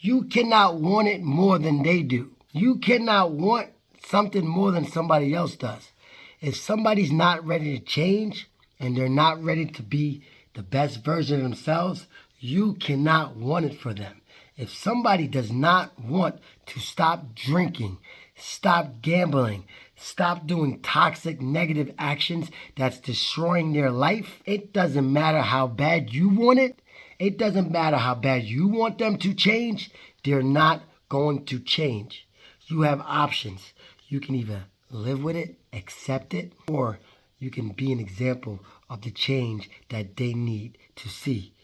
You cannot want it more than they do. You cannot want something more than somebody else does. If somebody's not ready to change and they're not ready to be the best version of themselves, you cannot want it for them. If somebody does not want to stop drinking, stop gambling, stop doing toxic negative actions that's destroying their life, it doesn't matter how bad you want it. It doesn't matter how bad you want them to change. They're not going to change. You have options. You can either live with it, accept it, or you can be an example of the change that they need to see.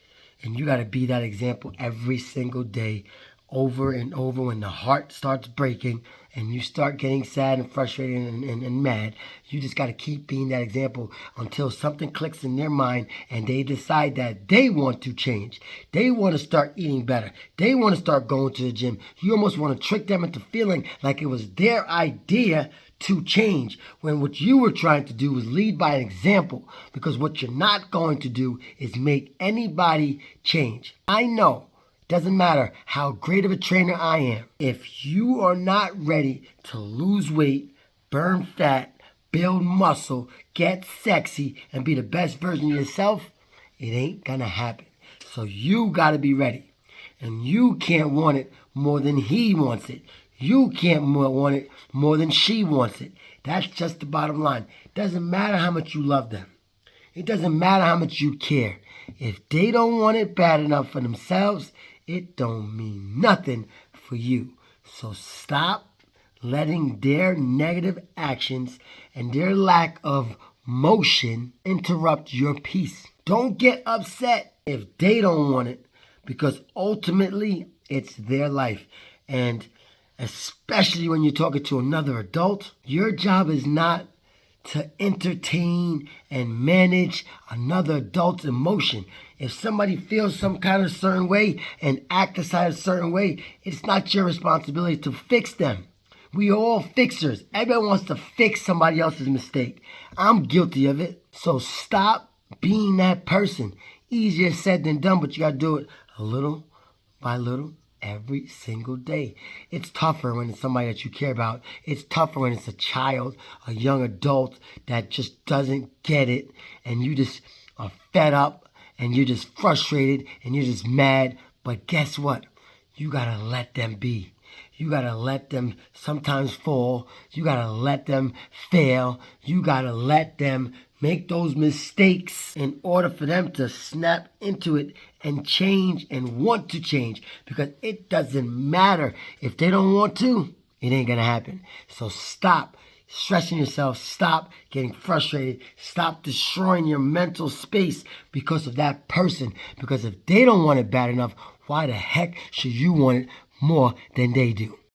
And you got to be that example every single day, over and over. When the heart starts breaking and you start getting sad and frustrated and mad, you just got to keep being that example until something clicks in their mind and they decide that they want to change. They want to start eating better. They want to start going to the gym. You almost want to trick them into feeling like it was their idea to change, when what you were trying to do was lead by an example, because what you're not going to do is make anybody change. I know. Doesn't matter how great of a trainer I am. If you are not ready to lose weight, burn fat, build muscle, get sexy, and be the best version of yourself, it ain't gonna happen. So you gotta be ready. And you can't want it more than he wants it. You can't want it more than she wants it. That's just the bottom line. It doesn't matter how much you love them. It doesn't matter how much you care. If they don't want it bad enough for themselves, it don't mean nothing for you. So stop letting their negative actions and their lack of motion interrupt your peace. Don't get upset if they don't want it, because ultimately it's their life. And especially when you're talking to another adult, your job is not to entertain and manage another adult's emotion. If somebody feels some kind of certain way and act a certain way, it's not your responsibility to fix them. We are all fixers. Everyone wants to fix somebody else's mistake. I'm guilty of it. So stop being that person. Easier said than done, but you got to do it a little by little, every single day. It's tougher when it's somebody that you care about. It's tougher when it's a child, a young adult that just doesn't get it, and you just are fed up, and you're just frustrated, and you're just mad. But guess what? You gotta let them be. You gotta let them sometimes fall. You gotta let them fail. You gotta let them make those mistakes in order for them to snap into it and change and want to change. Because it doesn't matter. If they don't want to, it ain't gonna happen. So stop stressing yourself. Stop getting frustrated. Stop destroying your mental space because of that person. Because if they don't want it bad enough, why the heck should you want it more than they do?